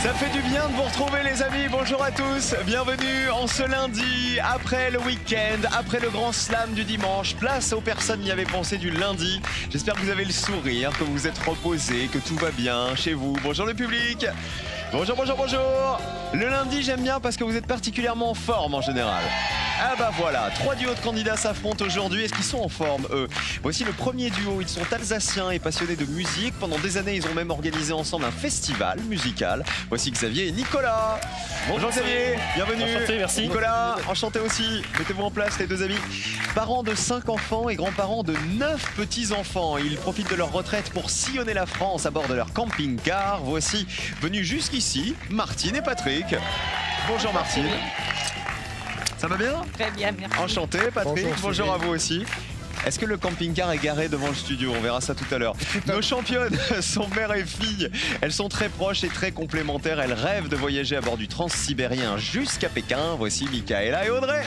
Ça fait du bien de vous retrouver les amis, bonjour à tous, bienvenue en ce lundi, après le week-end, après le grand slam du dimanche, place aux personnes n'y avaient pensé du lundi. J'espère que vous avez le sourire, que vous vous êtes reposés, que tout va bien chez vous. Bonjour le public. Bonjour, bonjour, bonjour. Le lundi j'aime bien parce que vous êtes particulièrement en forme en général. Ah bah voilà, 3 duos de candidats s'affrontent aujourd'hui. Est-ce qu'ils sont en forme, eux? Voici le premier duo. Ils sont alsaciens et passionnés de musique. Pendant des années, ils ont même organisé ensemble un festival musical. Voici Xavier et Nicolas. Bonjour Xavier, bienvenue. Enchanté, merci. Nicolas, enchanté aussi. Mettez-vous en place les deux amis. Parents de 5 enfants et grands-parents de 9 petits-enfants. Ils profitent de leur retraite pour sillonner la France à bord de leur camping-car. Voici, venus jusqu'ici, Martine et Patrick. Bonjour Martine. Ça va bien? Très bien, merci. Enchanté Patrick, bonjour à vous aussi. Est-ce que le camping-car est garé devant le studio? On verra ça tout à l'heure. Nos championnes sont mère et fille. Elles sont très proches et très complémentaires. Elles rêvent de voyager à bord du Transsibérien jusqu'à Pékin. Voici Michaela et Audrey.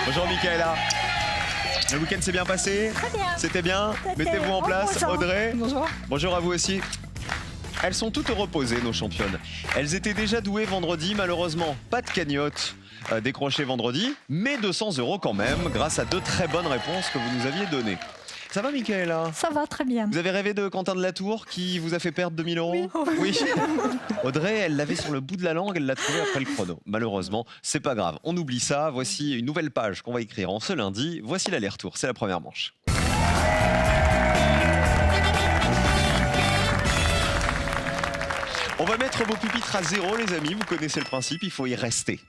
Bonjour Michaela. Le week-end s'est bien passé? Très bien. C'était bien? Mettez-vous en place. Bonjour. Audrey. Bonjour. Bonjour à vous aussi. Elles sont toutes reposées, nos championnes. Elles étaient déjà douées vendredi, malheureusement. Pas de cagnotte décrochée vendredi, mais 200 € quand même, grâce à 2 très bonnes réponses que vous nous aviez données. Ça va, Michaela? Ça va très bien. Vous avez rêvé de Quentin de la Tour qui vous a fait perdre 2000 €? Oui. Audrey, elle l'avait sur le bout de la langue, elle l'a trouvé après le chrono. Malheureusement, c'est pas grave. On oublie ça. Voici une nouvelle page qu'on va écrire en ce lundi. Voici l'aller-retour. C'est la première manche. On va mettre vos pupitres à 0, les amis. Vous connaissez le principe, il faut y rester.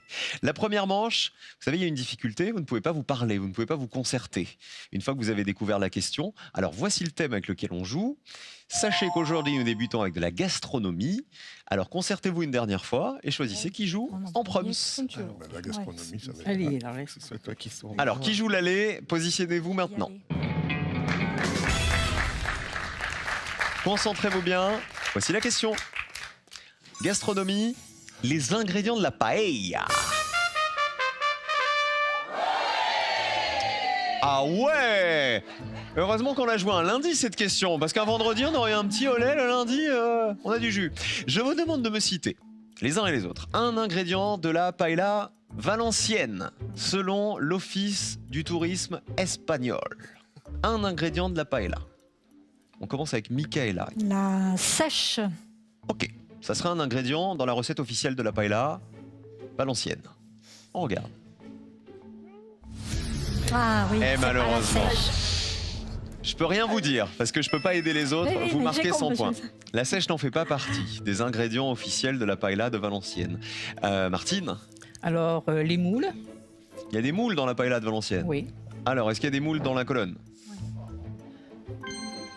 La première manche, vous savez, il y a une difficulté. Vous ne pouvez pas vous parler, vous ne pouvez pas vous concerter. Une fois que vous avez découvert la question, alors voici le thème avec lequel on joue. Sachez qu'aujourd'hui, nous débutons avec de la gastronomie. Alors concertez-vous une dernière fois et choisissez qui joue en proms. La gastronomie, ça va. Allez, C'est toi qui sors. Alors, qui joue l'aller? Positionnez-vous maintenant. Concentrez-vous bien. Voici la question. Gastronomie, les ingrédients de la paella. Ah ouais! Heureusement qu'on l'a joué un lundi cette question, parce qu'un vendredi on aurait un petit olé, le lundi on a du jus. Je vous demande de me citer, les uns et les autres, un ingrédient de la paella valencienne, selon l'Office du tourisme espagnol. Un ingrédient de la paella. On commence avec Michaela. La sèche. Ok. Ça sera un ingrédient dans la recette officielle de la paella valencienne. On regarde. Ah oui. Et c'est pas la malheureusement, sèche. je peux rien vous dire parce que je peux pas aider les autres. Oui, Vous mais marquez j'ai 100 compris. points. La sèche n'en fait pas partie des ingrédients officiels de la paella de Valenciennes. Martine, Alors, les moules, il y a des moules dans la paella de Valenciennes. oui. Alors, est-ce qu'il y a des moules dans la colonne?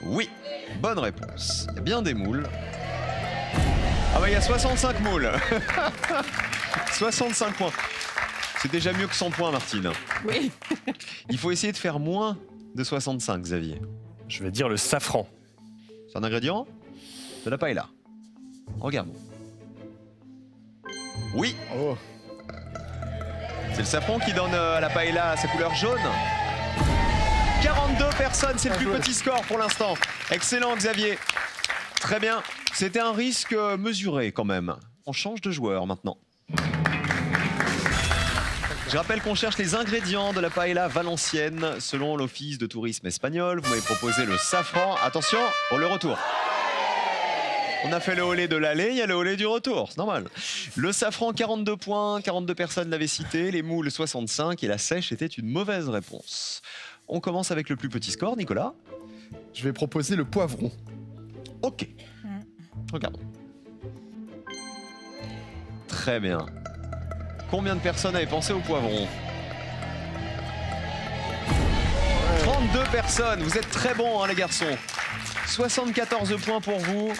Oui. Bonne réponse. Il y a bien des moules. Ah bah il y a 65 moules. 65 points. C'est déjà mieux que 100 points, Martine. Oui. Il faut essayer de faire moins de 65, Xavier. Je vais dire le safran. C'est un ingrédient de la paella. Regarde. Oui, Oh, c'est le safran qui donne à la paella sa couleur jaune. 42 personnes, c'est le plus petit score pour l'instant. Excellent, Xavier. Très bien. C'était un risque mesuré quand même. On change de joueur maintenant. Je rappelle qu'on cherche les ingrédients de la paella valencienne selon l'Office de tourisme espagnol. Vous m'avez proposé le safran. Attention, pour le retour. On a fait le holé de l'aller, il y a le holé du retour, c'est normal. Le safran, 42 points, 42 personnes l'avaient cité, les moules, 65, et la sèche était une mauvaise réponse. On commence avec le plus petit score, Nicolas. je vais proposer le poivron. Ok. Regardons. Très bien. Combien de personnes avaient pensé au poivron? 32 personnes. Vous êtes très bons, hein, les garçons. 74 points pour vous.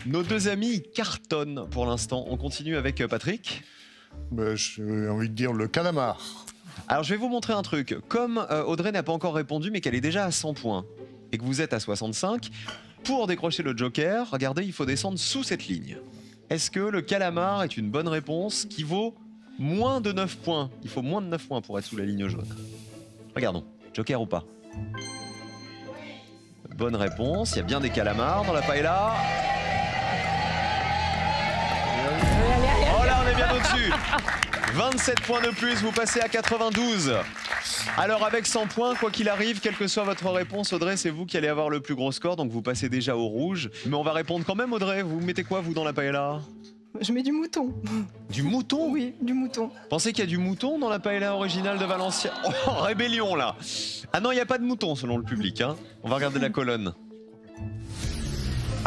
Nos deux amis cartonnent pour l'instant. On continue avec Patrick. J'ai envie de dire le calamar. Alors, je vais vous montrer un truc. Comme Audrey n'a pas encore répondu, mais qu'elle est déjà à 100 points, et que vous êtes à 65, pour décrocher le joker, regardez, il faut descendre sous cette ligne. Est-ce que le calamar est une bonne réponse qui vaut moins de 9 points? Il faut moins de 9 points pour être sous la ligne jaune. Regardons, joker ou pas? Bonne réponse, il y a bien des calamars dans la paella. reçu. 27 points de plus, vous passez à 92. Alors avec 100 points, quoi qu'il arrive, quelle que soit votre réponse, Audrey, c'est vous qui allez avoir le plus gros score, donc vous passez déjà au rouge. Mais on va répondre quand même, Audrey. Vous mettez quoi, vous, dans la paella? Je mets du mouton. Du mouton? Oui, du mouton. Pensez qu'il y a du mouton dans la paella originale de Valenciennes? Oh, rébellion là. Ah non, il n'y a pas de mouton selon le public. Hein. On va regarder la colonne.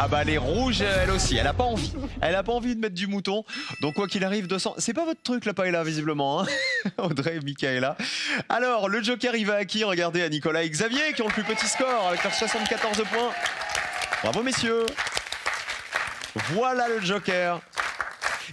Ah bah elle est rouge, elle aussi, elle a pas envie. Elle a pas envie de mettre du mouton. Donc quoi qu'il arrive, 200. C'est pas votre truc la paella visiblement, hein. Audrey et Michaela. Alors le Joker il va à qui? Regardez, à Nicolas et Xavier qui ont le plus petit score avec leurs 74 points. Bravo messieurs. Voilà le Joker.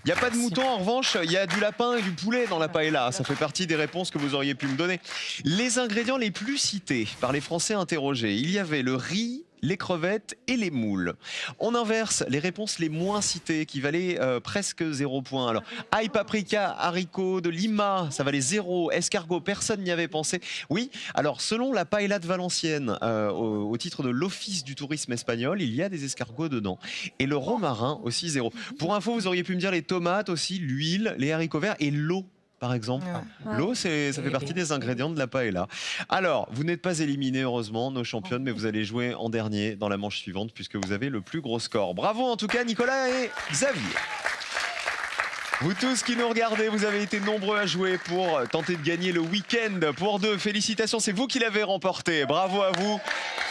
Il n'y a pas de mouton, en revanche, il y a du lapin et du poulet dans la paella. Ça fait partie des réponses que vous auriez pu me donner. Les ingrédients les plus cités par les Français interrogés, il y avait le riz, les crevettes et les moules. On inverse les réponses les moins citées qui valaient presque 0 points. Alors, ail, paprika, haricots, de lima, ça valait 0. Escargot, personne n'y avait pensé. Oui, alors selon la paella de Valenciennes, au titre de l'Office du tourisme espagnol, il y a des escargots dedans. Et le romarin aussi 0. Pour info, vous auriez pu me dire les tomates aussi, l'huile, les haricots verts et l'eau. Par exemple, l'eau, ça fait partie des ingrédients de la paella. Alors, vous n'êtes pas éliminés, heureusement, nos championnes, mais vous allez jouer en dernier dans la manche suivante puisque vous avez le plus gros score. Bravo en tout cas, Nicolas et Xavier. Vous tous qui nous regardez, vous avez été nombreux à jouer pour tenter de gagner le week-end pour 2. Félicitations, c'est vous qui l'avez remporté. Bravo à vous.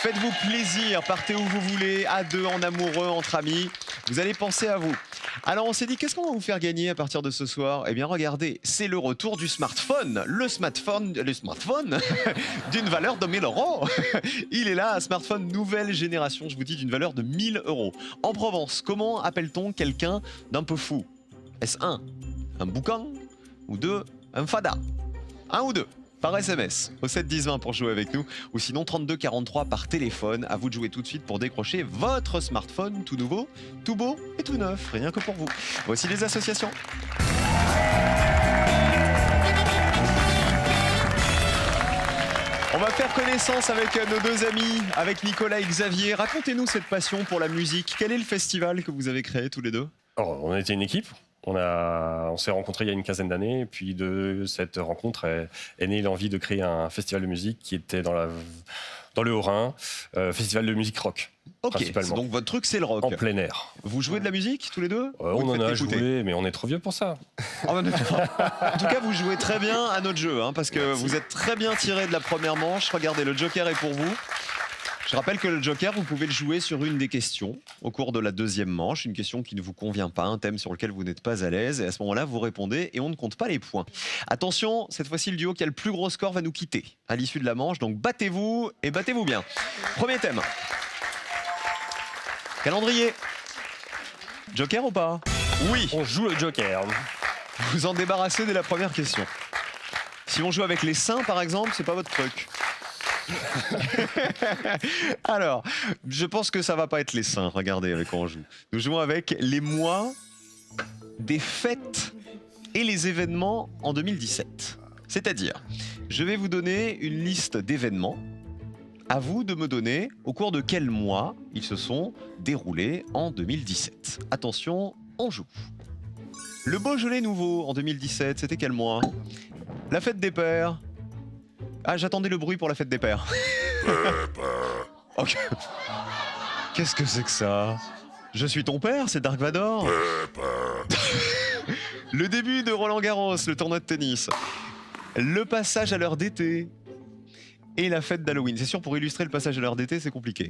Faites-vous plaisir, partez où vous voulez, à 2, en amoureux, entre amis. Vous allez penser à vous. Alors on s'est dit, qu'est-ce qu'on va vous faire gagner à partir de ce soir? Eh bien regardez, c'est le retour du smartphone. Le smartphone d'une valeur de 1000 €. Il est là, un smartphone nouvelle génération, je vous dis, d'une valeur de 1000 €. En Provence, comment appelle-t-on quelqu'un d'un peu fou? Est-ce 1, un boucan, ou 2, un fada? 1 ou 2 par SMS au 7 10 20 pour jouer avec nous, ou sinon 32 43 par téléphone. À vous de jouer tout de suite pour décrocher votre smartphone tout nouveau, tout beau et tout neuf, rien que pour vous. Voici les associations. On va faire connaissance avec nos deux amis, avec Nicolas et Xavier. Racontez-nous cette passion pour la musique. Quel est le festival que vous avez créé tous les deux? Alors, on était une équipe. On s'est rencontrés il y a une quinzaine d'années. Et puis de cette rencontre est née l'envie de créer un festival de musique qui était dans le Haut-Rhin, festival de musique rock. Ok, principalement. donc votre truc c'est le rock. En plein air. Vous jouez de la musique tous les deux? On en a joué, mais on est trop vieux pour ça. En tout cas, vous jouez très bien à notre jeu, hein, parce que vous êtes très bien tiré de la première manche. Regardez, le Joker est pour vous. Je rappelle que le Joker, vous pouvez le jouer sur une des questions au cours de la deuxième manche, une question qui ne vous convient pas, un thème sur lequel vous n'êtes pas à l'aise, et à ce moment-là, vous répondez et on ne compte pas les points. Attention, cette fois-ci, le duo qui a le plus gros score va nous quitter à l'issue de la manche, donc battez-vous et battez-vous bien. Premier thème. Calendrier. Joker ou pas? Oui. On joue le Joker. Vous en débarrassez dès la première question. Si on joue avec les seins, par exemple, c'est pas votre truc. Alors, je pense que ça va pas être les seins. Regardez avec quoi on joue. Nous jouons avec les mois des fêtes et les événements en 2017. C'est-à-dire, je vais vous donner une liste d'événements. À vous de me donner au cours de quel mois ils se sont déroulés en 2017. Attention, on joue. Le Beaujolais nouveau en 2017, c'était quel mois? La fête des pères. Ah, j'attendais le bruit pour la fête des pères. Ok. Qu'est-ce que c'est que ça? Je suis ton père, c'est Dark Vador. Le début de Roland Garros, le tournoi de tennis. Le passage à l'heure d'été. Et la fête d'Halloween. C'est sûr, pour illustrer le passage à l'heure d'été, c'est compliqué.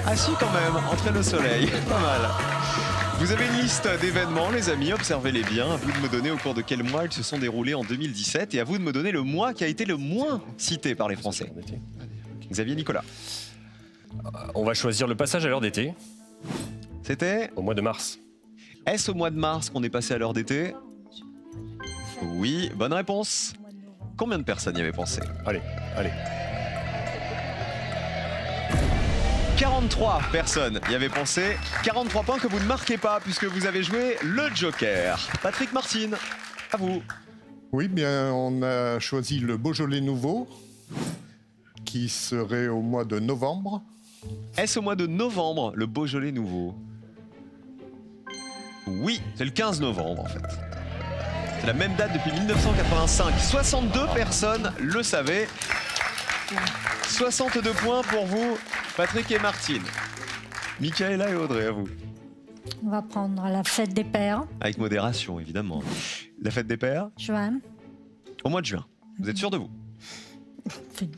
Ah si, quand même, entrer le soleil. Pas mal. Vous avez une liste d'événements, les amis, observez-les bien. À vous de me donner au cours de quel mois ils se sont déroulés en 2017 et à vous de me donner le mois qui a été le moins cité par les Français. Xavier, Nicolas. On va choisir le passage à l'heure d'été. C'était au mois de mars. Est-ce au mois de mars qu'on est passé à l'heure d'été? Oui, bonne réponse. Combien de personnes y avaient pensé? Allez. 43 personnes y avaient pensé. 43 points que vous ne marquez pas puisque vous avez joué le Joker. Patrick Martine, à vous. Oui, bien, on a choisi le Beaujolais nouveau, qui serait au mois de novembre. Est-ce au mois de novembre, le Beaujolais nouveau? Oui, c'est le 15 novembre en fait. C'est la même date depuis 1985. 62 personnes le savaient. 62 points pour vous, Patrick et Martine. Michaela et Audrey, à vous. On va prendre la fête des pères, Avec modération, évidemment. La fête des pères, juin. au mois de juin. Vous êtes sûr de vous?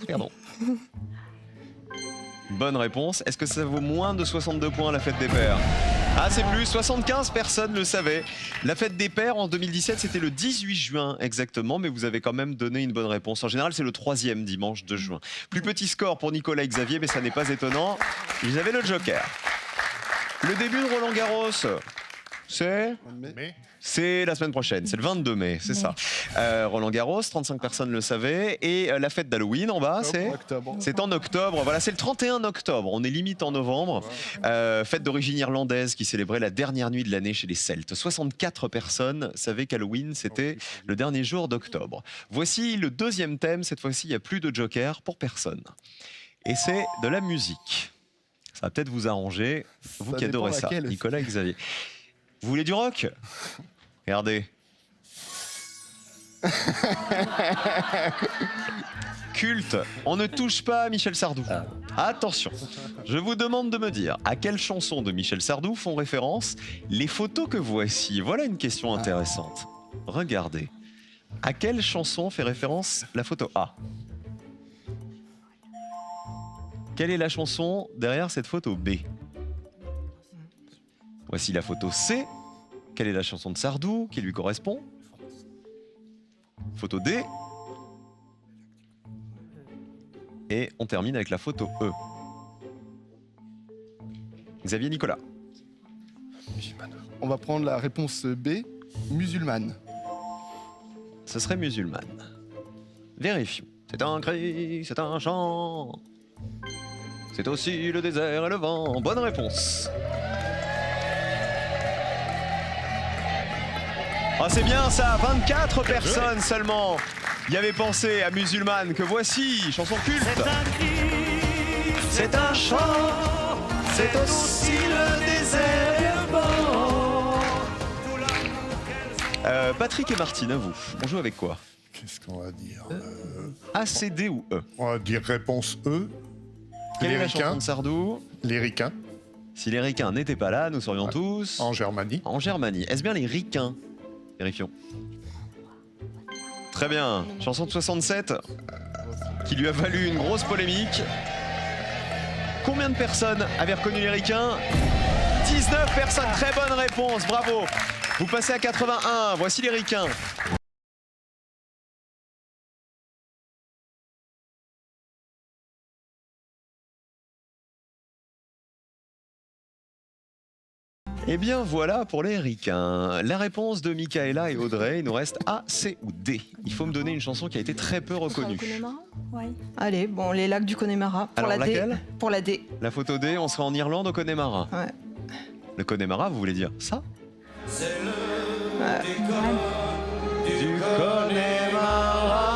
Pardon. Bonne réponse. Est-ce que ça vaut moins de 62 points la fête des pères? Ah, c'est plus. 75 personnes le savaient. La fête des pères en 2017, c'était le 18 juin exactement, mais vous avez quand même donné une bonne réponse. En général, c'est le 3e dimanche de juin. Plus petit score pour Nicolas et Xavier, mais ça n'est pas étonnant. Ils avaient le joker. Le début de Roland Garros, c'est la semaine prochaine, c'est le 22 mai, c'est ça. Roland Garros, 35 personnes le savaient. Et la fête d'Halloween en bas, c'est en octobre. Voilà, c'est le 31 octobre, on est limite en novembre. Fête d'origine irlandaise qui célébrait la dernière nuit de l'année chez les Celtes. 64 personnes savaient qu'Halloween, c'était le dernier jour d'octobre. Voici le deuxième thème, cette fois-ci, il n'y a plus de joker pour personne. Et c'est de la musique. Ça va peut-être vous arranger, vous qui adorez ça, Nicolas et Xavier. Vous voulez du rock? Regardez. Culte, on ne touche pas à Michel Sardou. Attention, je vous demande de me dire à quelle chanson de Michel Sardou font référence les photos que voici. Voilà une question intéressante. Regardez. À quelle chanson fait référence la photo A? Quelle est la chanson derrière cette photo B? Voici la photo C. Quelle est la chanson de Sardou qui lui correspond? Photo D. Et on termine avec la photo E. Xavier, Nicolas. On va prendre la réponse B, musulmane. Ce serait musulmane. Vérifions. C'est un cri, c'est un chant. C'est aussi le désert et le vent. Bonne réponse. Ah, c'est bien ça, 24 personnes seulement y avaient pensé à musulmane, que voici, chanson culte. C'est un chant, c'est aussi le désert et le vent. Patrick et Martine, à vous, on joue avec quoi? Qu'est-ce qu'on va dire A, C, D ou E? On va dire réponse E. Quelle est la Les chanson ricains. de Sardou? Les ricains, Si les ricains n'étaient pas là, nous serions tous en Germanie. en Germanie. Est-ce bien les ricains? Vérifions. Très bien. Chanson de 67 qui lui a valu une grosse polémique. Combien de personnes avaient reconnu les ricains? 19 personnes. Très bonne réponse. Bravo. Vous passez à 81. Voici les ricains. Eh bien voilà pour les ricains. La réponse de Michaela et Audrey, il nous reste A, C ou D. Il faut me donner une chanson qui a été très peu reconnue. Ouais. Allez, bon, les lacs du Connemara. Pour Alors, la D. laquelle? Pour la D. La photo D, on sera en Irlande au Connemara. Ouais. Le Connemara, vous voulez dire ça? Du Connemara.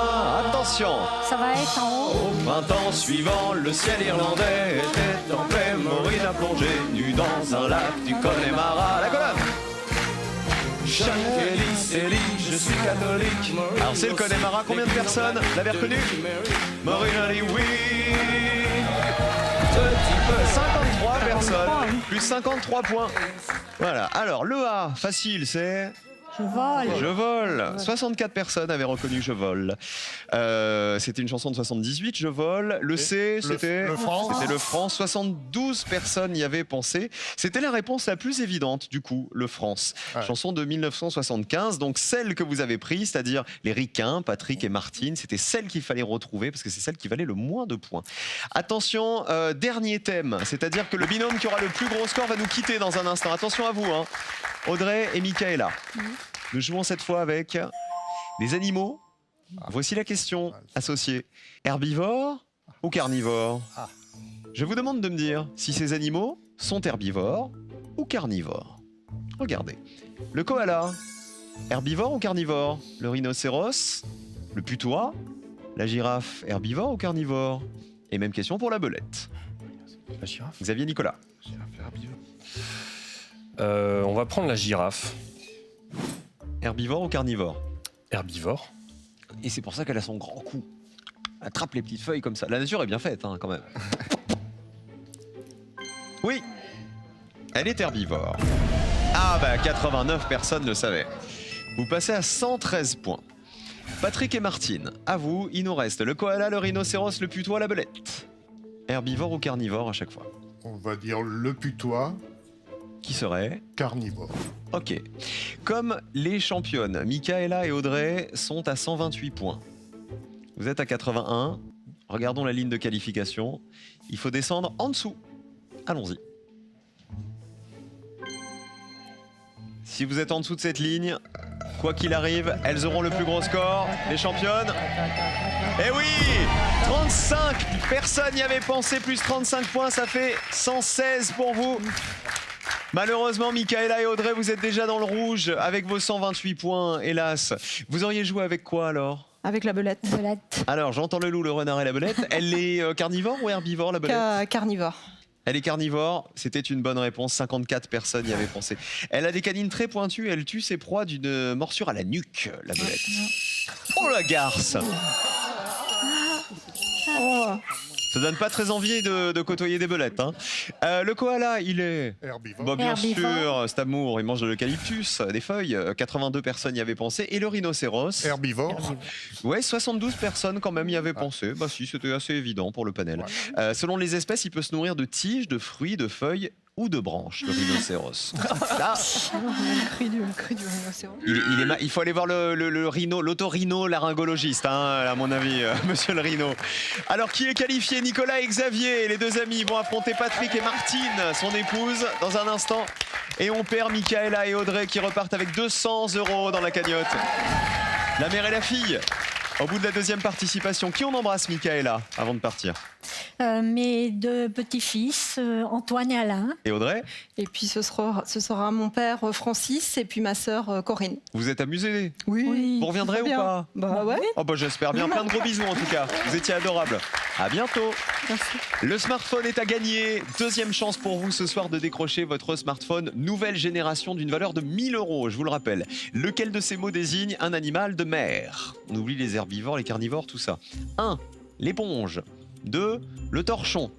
Attention! Ça va être en haut. Au printemps suivant, le ciel irlandais était en pleine morine à plonger, nu dans un lac du Connemara. La colonne! Ellie, je suis catholique. Alors c'est le Connemara, combien de personnes l'avaient reconnu? Maureen Ali, oui. Petit peu, 53 personnes, plus 53 points. Voilà, alors le A, facile, c'est... Je vole. Je vole. 64 personnes avaient reconnu Je vole. C'était une chanson de 78, Je vole. Le C, c'était le franc. C'était le franc. 72 personnes y avaient pensé. C'était la réponse la plus évidente, du coup, le France. Ouais. Chanson de 1975. Donc celle que vous avez prise, c'est-à-dire les ricains, Patrick et Martine, c'était celle qu'il fallait retrouver parce que c'est celle qui valait le moins de points. Attention, dernier thème. C'est-à-dire que le binôme qui aura le plus gros score va nous quitter dans un instant. Attention à vous, hein. Audrey et Michaela. Nous jouons cette fois avec les animaux. Voici la question associée. Herbivore ou carnivore? Je vous demande de me dire si ces animaux sont herbivores ou carnivores. Regardez. Le koala, herbivore ou carnivore? Le rhinocéros, le putois, la girafe, herbivore ou carnivore? Et même question pour la belette. La girafe. Xavier, Nicolas. On va prendre la girafe. Herbivore ou carnivore? Herbivore. Et c'est pour ça qu'elle a son grand cou. Elle attrape les petites feuilles comme ça. La nature est bien faite, hein, quand même. Oui, elle est herbivore. Ah bah 89 personnes le savaient. Vous passez à 113 points. Patrick et Martine, à vous, il nous reste le koala, le rhinocéros, le putois, la belette. Herbivore ou carnivore à chaque fois? On va dire le putois, Qui serait? carnivore. Ok. Comme les championnes, Michaela et Audrey sont à 128 points. Vous êtes à 81. Regardons la ligne de qualification. Il faut descendre en dessous. Allons-y. Si vous êtes en dessous de cette ligne, quoi qu'il arrive, elles auront le plus gros score. Les championnes. Eh oui, 35 personnes y avaient pensé, plus 35 points, ça fait 116 pour vous. Malheureusement, Michaela et Audrey, vous êtes déjà dans le rouge avec vos 128 points, hélas. Vous auriez joué avec quoi alors? Avec la belette. Belette. Alors, j'entends le loup, le renard et la belette. Elle est carnivore ou herbivore, la belette? Carnivore. Elle est carnivore, c'était une bonne réponse, 54 personnes y avaient pensé. Elle a des canines très pointues, elle tue ses proies d'une morsure à la nuque, la belette. Oh la garce! Oh. Ça donne pas très envie de côtoyer des belettes. Hein. Le koala, il est... Herbivore. Bah, bien Herbivore. sûr, cet amour, il mange de l'eucalyptus, des feuilles. 82 personnes y avaient pensé. Et le rhinocéros? Herbivore. Ouais, 72 personnes quand même y avaient pensé. Bah si, c'était assez évident pour le panel. Selon les espèces, il peut se nourrir de tiges, de fruits, de feuilles ou de branches, le rhinocéros. Là, Le cru du rhinocéros. il faut aller voir le rhino, l'autorhino-laryngologiste, hein, à mon avis, monsieur le rhino. Alors, qui est qualifié? Nicolas et Xavier, les deux amis, vont affronter Patrick et Martine, son épouse, dans un instant. Et on perd Michaela et Audrey qui repartent avec 200 € dans la cagnotte. La mère et la fille. Au bout de la deuxième participation, qui on embrasse, Michaela, avant de partir? Mes deux petits-fils, Antoine et Alain. Et Audrey? Et puis ce sera mon père Francis et puis ma sœur Corinne. Vous êtes amusés? Oui. Vous reviendrez ou Bien. pas? Bah ouais. Oh bah j'espère bien. Plein de gros bisous en tout cas. Vous étiez adorables. À bientôt. Merci. Le smartphone est à gagner. Deuxième chance pour vous ce soir de décrocher votre smartphone nouvelle génération d'une valeur de 1000 €. Je vous le rappelle. Lequel de ces mots désigne un animal de mer? On oublie les herbivores, les carnivores, tout ça. 1. L'éponge. 2. Le torchon.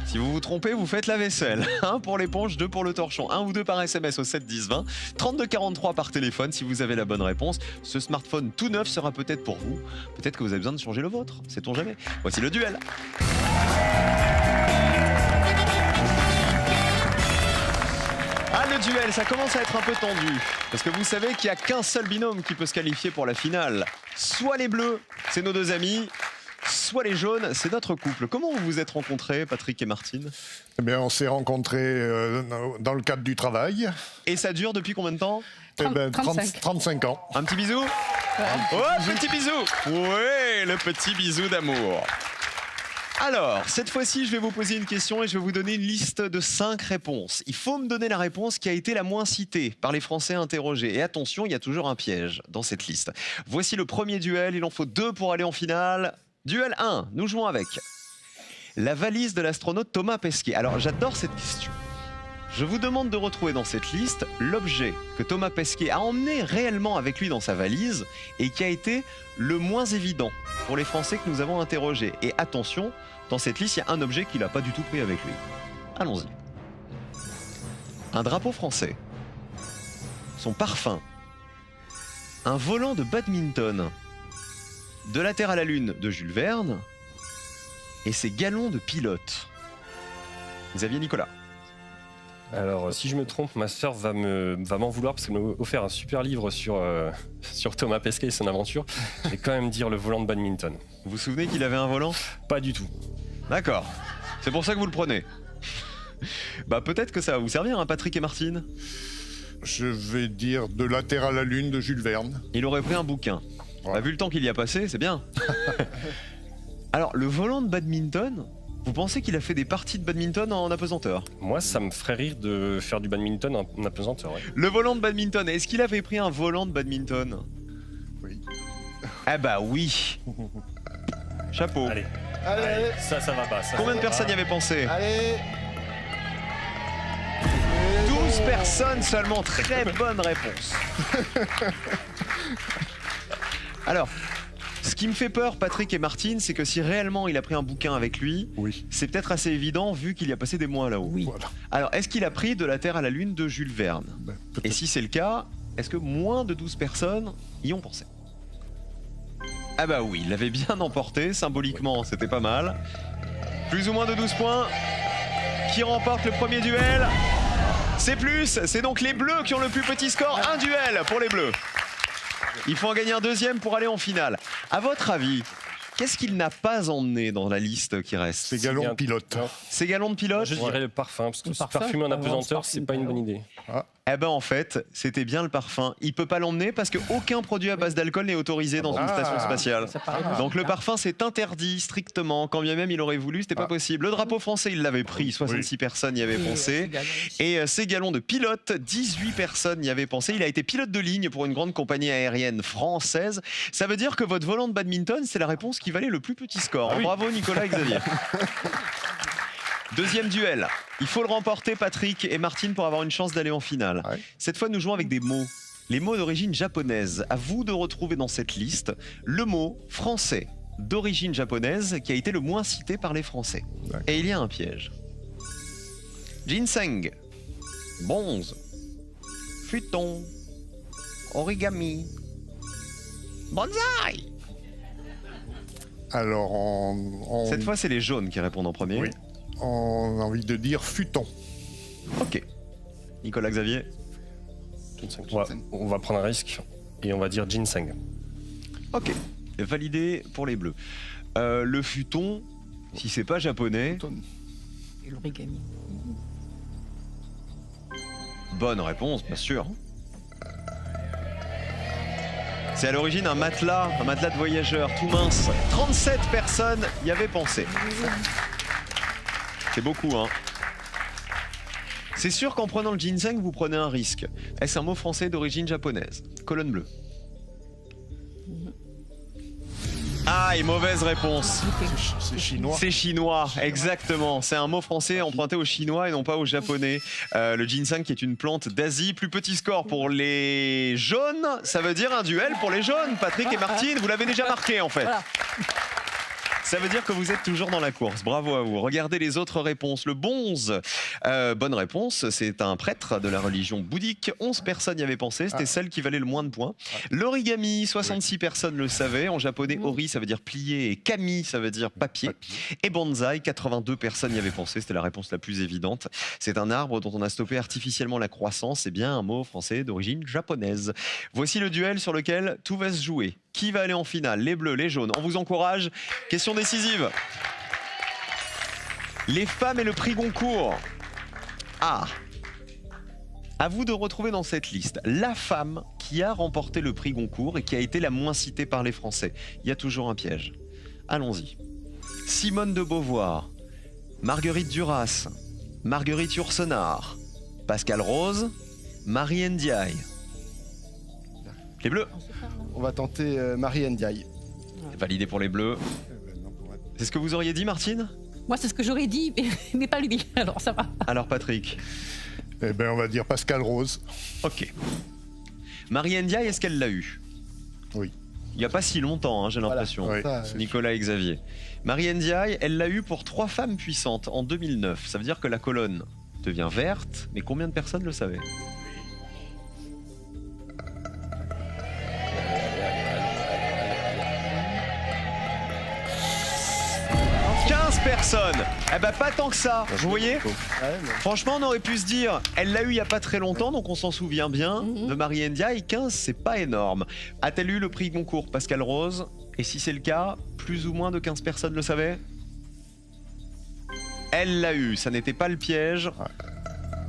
Si vous vous trompez, vous faites la vaisselle. 1 pour l'éponge, 2 pour le torchon. 1 ou 2 par SMS au 7 10 20. 32 43 par téléphone si vous avez la bonne réponse. Ce smartphone tout neuf sera peut-être pour vous. Peut-être que vous avez besoin de changer le vôtre. Sait-on jamais. Voici le duel. Ah, le duel, ça commence à être un peu tendu. Parce que vous savez qu'il n'y a qu'un seul binôme qui peut se qualifier pour la finale. Soit les bleus, c'est nos deux amis. Soit les jaunes, c'est notre couple. Comment vous vous êtes rencontrés, Patrick et Martine? Eh bien, on s'est rencontrés dans le cadre du travail. Et ça dure depuis combien de temps? Eh ben, 35. 35 ans. Un petit bisou? Oh, petit bisou! Ouais, le petit bisou d'amour. Alors, cette fois-ci, je vais vous poser une question et je vais vous donner une liste de 5 réponses. Il faut me donner la réponse qui a été la moins citée par les Français interrogés. Et attention, il y a toujours un piège dans cette liste. Voici le premier duel, il en faut 2 pour aller en finale. Duel 1, nous jouons avec la valise de l'astronaute Thomas Pesquet. Alors, j'adore cette question. Je vous demande de retrouver dans cette liste l'objet que Thomas Pesquet a emmené réellement avec lui dans sa valise et qui a été le moins évident pour les Français que nous avons interrogés. Et attention, dans cette liste, il y a un objet qu'il n'a pas du tout pris avec lui. Allons-y. Un drapeau français. Son parfum. Un volant de badminton. De la Terre à la Lune de Jules Verne. Et ses galons de pilote. Xavier Nicolas. Alors, si je me trompe, ma sœur va m'en vouloir parce qu'elle m'a offert un super livre sur Thomas Pesquet et son aventure. Je vais quand même dire le volant de badminton. Vous vous souvenez qu'il avait un volant? Pas du tout. D'accord. C'est pour ça que vous le prenez. Bah peut-être que ça va vous servir, hein, Patrick et Martine. Je vais dire de la Terre à la Lune de Jules Verne. Il aurait pris un bouquin. Ouais. Bah, vu le temps qu'il y a passé, c'est bien. Alors, le volant de badminton, vous pensez qu'il a fait des parties de badminton en apesanteur? Moi, ça me ferait rire de faire du badminton en apesanteur. Ouais. Le volant de badminton, est-ce qu'il avait pris un volant de badminton? Oui. Ah bah oui. Chapeau. Allez, Allez, ça va pas. Ça, Combien de ça va personnes y pas. avaient pensé? allez. 12 personnes seulement. Très bonne réponse. Alors, ce qui me fait peur, Patrick et Martine, c'est que si réellement il a pris un bouquin avec lui, Oui. c'est peut-être assez évident vu qu'il y a passé des mois là-haut. Voilà. Alors, est-ce qu'il a pris De la Terre à la Lune de Jules Verne? Ben, Et peut-être. si c'est le cas, est-ce que moins de 12 personnes y ont pensé? Ah bah oui, il l'avait bien emporté, symboliquement c'était pas mal. Plus ou moins de 12 points. Qui remporte le premier duel? C'est plus, c'est donc les Bleus qui ont le plus petit score. Un duel pour les Bleus. Il faut en gagner un deuxième pour aller en finale. À votre avis, qu'est-ce qu'il n'a pas emmené dans la liste qui reste? C'est galon bien. pilote. Ses galons de pilote? Je dirais le parfum, parce que Le se parfum, parfumer en pas vraiment apesanteur, se c'est pas une bonne idée. Eh ben en fait, c'était bien le parfum. Il peut pas l'emmener parce qu'aucun produit à base d'alcool n'est autorisé dans une Ah. station spatiale. Ça paraît logique, Donc le hein. parfum c'est interdit strictement. Quand bien même il aurait voulu, c'était pas possible. Le drapeau français il l'avait pris, 66 personnes y avaient pensé. Et ses galons de pilote, 18 personnes y avaient pensé. Il a été pilote de ligne pour une grande compagnie aérienne française. Ça veut dire que votre volant de badminton, c'est la réponse qui valait le plus petit score. Bravo Nicolas et Xavier. Deuxième duel. Il faut le remporter, Patrick et Martine, pour avoir une chance d'aller en finale. Ouais. Cette fois, nous jouons avec des mots. Les mots d'origine japonaise. À vous de retrouver dans cette liste le mot français d'origine japonaise qui a été le moins cité par les Français. D'accord. Et il y a un piège. Ginseng, bonze, futon, origami, bonsaï. Alors, on Cette fois, c'est les jaunes qui répondent en premier. Oui. on a envie de dire futon. Ok. Nicolas Xavier. Ginseng. On va prendre un risque et on va dire ginseng. Ok. Validé pour les bleus. Le futon, si c'est pas japonais, Et l'origami. bonne réponse, bien sûr. C'est à l'origine un matelas de voyageurs tout mince. 37 personnes y avaient pensé. C'est beaucoup, hein. C'est sûr qu'en prenant le ginseng, vous prenez un risque. Est-ce un mot français d'origine japonaise? Colonne bleue. Ah, et mauvaise réponse. C'est chinois. C'est chinois, exactement. C'est un mot français emprunté au chinois et non pas au japonais. Le ginseng qui est une plante d'Asie. Plus petit score pour les jaunes. Ça veut dire un duel pour les jaunes. Patrick et Martine, vous l'avez déjà marqué en fait. Voilà. Ça veut dire que vous êtes toujours dans la course. Bravo à vous. Regardez les autres réponses. Le bonze, bonne réponse. C'est un prêtre de la religion bouddhique. 11 personnes y avaient pensé. C'était celle qui valait le moins de points. L'origami, 66 personnes le savaient. En japonais, ori, ça veut dire plier. Et kami, ça veut dire papier. Et bonsaï, 82 personnes y avaient pensé. C'était la réponse la plus évidente. C'est un arbre dont on a stoppé artificiellement la croissance. C'est bien un mot français d'origine japonaise. Voici le duel sur lequel tout va se jouer. Qui va aller en finale? Les bleus, les jaunes? On vous encourage. Question décisive. Les femmes et le prix Goncourt. Ah. À vous de retrouver dans cette liste la femme qui a remporté le prix Goncourt et qui a été la moins citée par les Français. Il y a toujours un piège. Allons-y. Simone de Beauvoir, Marguerite Duras, Marguerite Yourcenar, Pascal Rose, Marie Ndiaye. Les bleus. On va tenter Marie Ndiaye. Validé pour les bleus. C'est ce que vous auriez dit, Martine? Moi, c'est ce que j'aurais dit, mais pas lui. Alors, ça va. Alors, Patrick. Eh ben, on va dire Pascal Rose. Ok. Marie Ndiaye, est-ce qu'elle l'a eu? Oui. Il n'y a pas si longtemps, hein, j'ai l'impression. Oui. Ça, Nicolas et Xavier. Marie Ndiaye, elle l'a eu pour 3 femmes puissantes en 2009. Ça veut dire que la colonne devient verte, mais combien de personnes le savaient? Personnes. Eh ben pas tant que ça, vous voyez? ouais, mais- Franchement, on aurait pu se dire, elle l'a eu il y a pas très longtemps, donc on s'en souvient bien. De Marie Ndiaye, 15, c'est pas énorme. A-t-elle eu le prix Goncourt, Pascal Rose? Et si c'est le cas, plus ou moins de 15 personnes le savaient? Elle l'a eu, ça n'était pas le piège.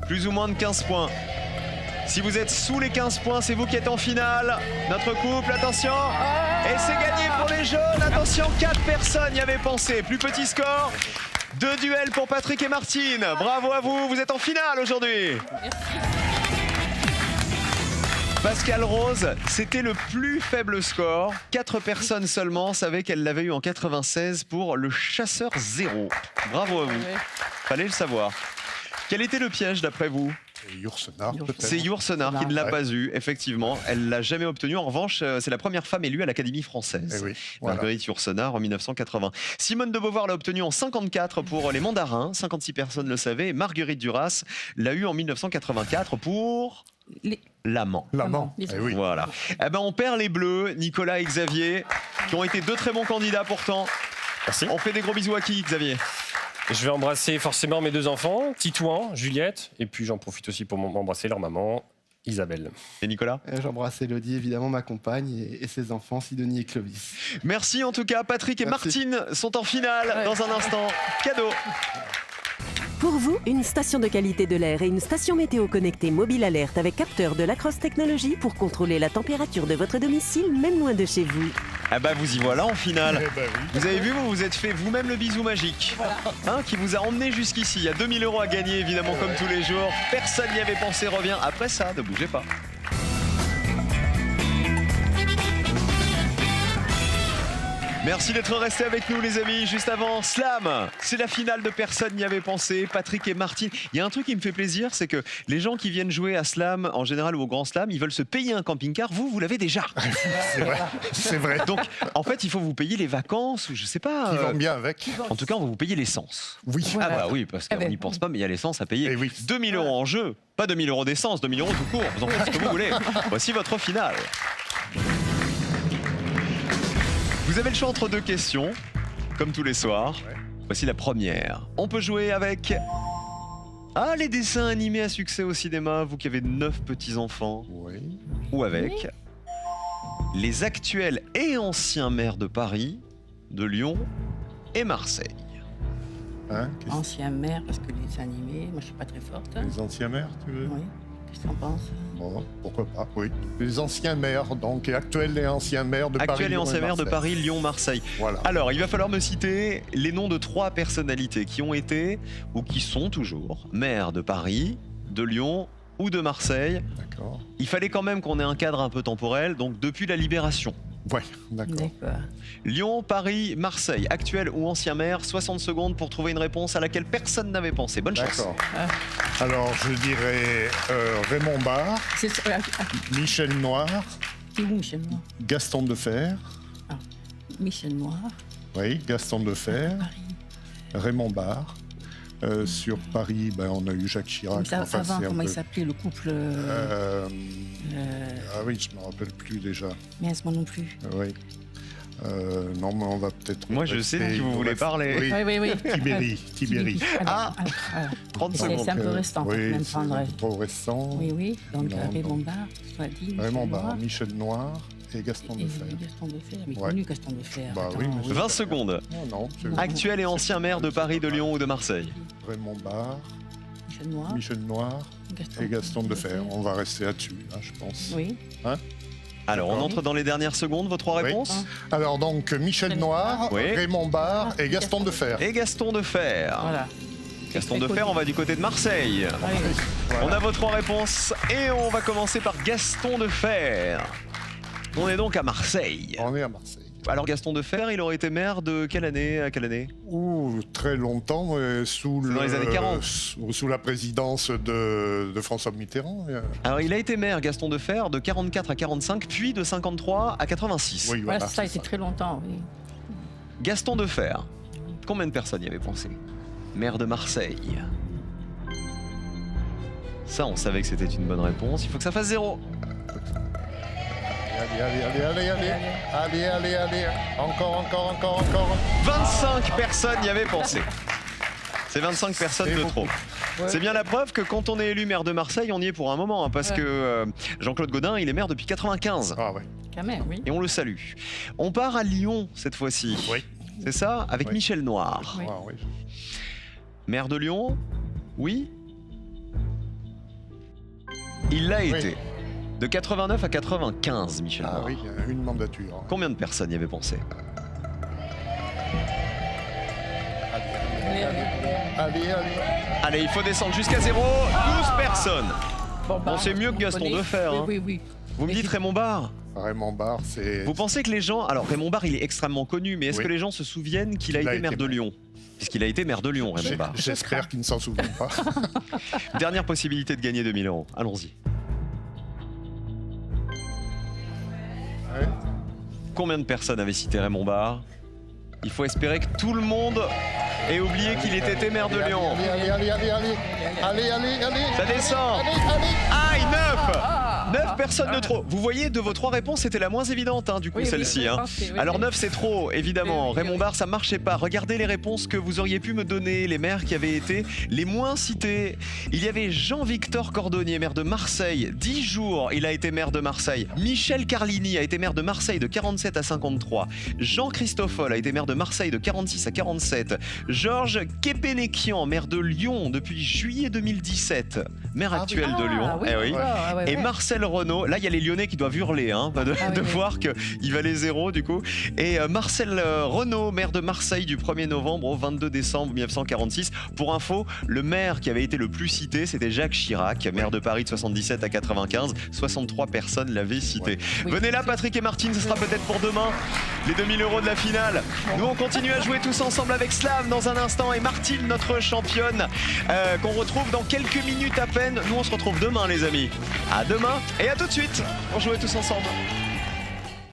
Plus ou moins de 15 points. Si vous êtes sous les 15 points, c'est vous qui êtes en finale. Notre couple, attention. Et c'est gagné pour les jeunes. Attention, 4 personnes y avaient pensé. Plus petit score. 2 duels pour Patrick et Martine. Bravo à vous, vous êtes en finale aujourd'hui. Pascal Rose, c'était le plus faible score. 4 personnes seulement savaient qu'elle l'avait eu en 96 pour Le Chasseur 0. Bravo à vous. Fallait le savoir. Quel était le piège d'après vous? Et Yourcenar, peut-être. C'est Yourcenar qui ne l'a Ouais. pas eu, effectivement. Elle l'a jamais obtenu. En revanche, c'est la première femme élue à l'Académie française. Eh oui, voilà. Marguerite Yourcenar en 1980. Simone de Beauvoir l'a obtenu en 54 pour Les Mandarins. 56 personnes le savaient. Et Marguerite Duras l'a eu en 1984 pour Les- L'Amant. L'amant. Les- Eh oui. Voilà. Eh ben, on perd les Bleus, Nicolas et Xavier, qui ont été deux très bons candidats pourtant. Merci. On fait des gros bisous à qui, Xavier? Je vais embrasser forcément mes 2 enfants, Titouan, Juliette, et puis j'en profite aussi pour embrasser leur maman, Isabelle. Et Nicolas? J'embrasse Elodie, évidemment, ma compagne, et ses enfants, Sidonie et Clovis. Merci en tout cas. Patrick et Merci. Martine sont en finale dans un instant. Cadeau. Pour vous, une station de qualité de l'air et une station météo connectée Mobile Alert avec capteur de Lacrosse Technologies pour contrôler la température de votre domicile, même loin de chez vous. Ah bah vous y voilà en finale. Eh ben oui. Vous avez vu, vous vous êtes fait vous-même le bisou magique, hein, qui vous a emmené jusqu'ici. Il y a 2000 € à gagner, évidemment, comme tous les jours. Personne n'y avait pensé, revient après ça, ne bougez pas. Merci d'être restés avec nous, les amis. Juste avant, Slam, c'est la finale de Personne n'y avait pensé. Patrick et Martine. Il y a un truc qui me fait plaisir, c'est que les gens qui viennent jouer à Slam, en général, ou au Grand Slam, ils veulent se payer un camping-car. Vous l'avez déjà. C'est vrai. C'est vrai. Donc, en fait, il faut vous payer les vacances, ou je sais pas. Qui vont bien avec. En tout cas, on va vous payer l'essence. Oui. Ah bah oui, parce qu'on ben, n'y pense pas, mais il y a l'essence à payer. Eh oui. 2000 € en jeu, pas 2000 € d'essence, 2000 € tout court. Vous en faites ce que vous voulez. Voici votre finale. Vous avez le choix entre 2 questions, comme tous les soirs. Ouais. Voici la première. On peut jouer avec... Ah, les dessins animés à succès au cinéma, vous qui avez 9 petits-enfants. Oui. Ou avec les actuels et anciens maires de Paris, de Lyon et Marseille. Hein, Ancien maire, parce que les animés, moi je suis pas très forte. Hein. les anciens maires, tu veux? Oui. Qu'est-ce que t'en penses? Bon, pourquoi pas, oui. Les anciens maires, donc, et actuels et anciens maires de Paris. Actuels et Lyon anciens maires de Marseille. Paris, Lyon, Marseille. Voilà. Alors, il va falloir me citer les noms de 3 personnalités qui ont été, ou qui sont toujours, maires de Paris, de Lyon ou de Marseille. D'accord. Il fallait quand même qu'on ait un cadre un peu temporel, donc depuis la Libération. Ouais, d'accord. D'accord. Lyon, Paris, Marseille, actuel ou ancien maire, 60 secondes pour trouver une réponse à laquelle personne n'avait pensé. Bonne chance. D'accord. Alors, je dirais Raymond Barre, C'est Michel Noir, où Michel Noir? Gaston Defer. Michel Noir, Oui, Gaston Defer, Paris. Raymond Barre. Sur Paris, ben, on a eu Jacques Chirac. Comme ça, Enfin, avant, c'est un comment il peu- s'appelait le couple Ah oui, je me rappelle plus déjà. Mais moi non plus. Oui. Non, mais on va peut-être. Moi, je sais de qui vous voulez parler. Oui, Oui, oui, oui. Tibéri. Ah, 30 secondes. C'est un peu restant, quand Oui, même, c'est prendre. trop récent. Oui, oui. Donc Non, Raymond non. Barre, soit dit. Michel Raymond Noir, Barre, Michel Noir et Gaston Et Defer. Gaston Defer, mais Ouais. connu Gaston Defer. Bah oui, mais 20 secondes. Non, c'est Actuel et ancien maire de Paris, de Lyon ou de Marseille. Raymond Barre, Michel Noir, Michel Noir et Gaston Defer. On va rester là-dessus, hein, je pense. Oui. Alors, on D'accord. entre dans les dernières secondes, vos 3 Oui. réponses. Alors donc, Michel Noir, Oui. Raymond Barre et Gaston Defer. Et Gaston Defer. Voilà. Gaston Très Defer, connu. on va du côté de Marseille. Ah oui, oui. Voilà. On a vos 3 réponses et on va commencer par Gaston Defer. On est donc à Marseille. On est à Marseille. Alors Gaston Defer, il aurait été maire de quelle année à quelle année? Ouh, très longtemps, sous, C'est dans les années 40. sous la présidence de François Mitterrand. Alors il a été maire, Gaston Defer, de 44 à 45, puis de 53 à 86. Oui, Voilà, voilà. c'est ça, c'est très longtemps. Oui. Gaston Defer, combien de personnes y avaient pensé? Maire de Marseille. Ça, on savait que c'était une bonne réponse. Il faut que ça fasse 0. Allez. Encore. 25 personnes y avaient pensé. C'est 25 personnes C'est de beaucoup. trop. C'est bien la preuve que quand on est élu maire de Marseille, on y est pour un moment. Hein, parce Ouais. que Jean-Claude Gaudin, il est maire depuis 95. Ah ouais. Quand même, oui. Et on le salue. On part à Lyon cette fois-ci. Oui. C'est ça? Avec Oui. Michel Noir. Oui. Ah, oui. Maire de Lyon? Oui. Il l'a Oui. été. De 89 à 95, Michel Ah Noir. oui, une mandature. Combien de personnes y avaient pensé? Allez. Allez, il faut descendre jusqu'à 0. 12 personnes. Bon, c'est mieux que Gaston Defer, hein. Oui. Vous me dites Raymond Barre? Raymond Barre, c'est. Vous pensez que les gens... Alors Raymond Barre, il est extrêmement connu, mais est-ce Oui. que les gens se souviennent qu'il a été maire de Lyon? puisqu'il a été maire de Lyon, Raymond Barre. J'espère qu'il ne s'en souvient pas. Dernière possibilité de gagner 2000 €. Allons-y. Ouais. Combien de personnes avaient cité Raymond Barre? Il faut espérer que tout le monde ait oublié qu'il était maire de Lyon. Allez. Ça descend. Aïe, 9 personnes de trop. Vous voyez, de vos 3 réponses, c'était la moins évidente, du coup, celle-ci. Alors 9, c'est trop, évidemment. Raymond Barre, ça marchait pas. Regardez les réponses que vous auriez pu me donner, les maires qui avaient été les moins cités. Il y avait Jean-Victor Cordonnier, maire de Marseille. 10 jours, il a été maire de Marseille. Michel Carlini a été maire de Marseille de 47 à 53. Jean Christoffel a été maire de Marseille de 46 à 47. Georges Kepenekian, maire de Lyon depuis juillet 2017. Maire actuel de Lyon. Et Marcel Renaud, là il y a les Lyonnais qui doivent hurler de voir qu'il valait 0 du coup. Et Marcel Renaud, maire de Marseille du 1er novembre au 22 décembre 1946. Pour info, le maire qui avait été le plus cité, c'était Jacques Chirac, maire de Paris de 77 à 95. 63 personnes l'avaient cité. Venez là Patrick et Martine, ce sera peut-être pour demain, les 2000 € de la finale. Nous on continue à jouer tous ensemble avec Slam dans un instant et Martine, notre championne, qu'on retrouve dans quelques minutes à peine. Nous on se retrouve demain les amis. À demain et à tout de suite pour jouer tous ensemble.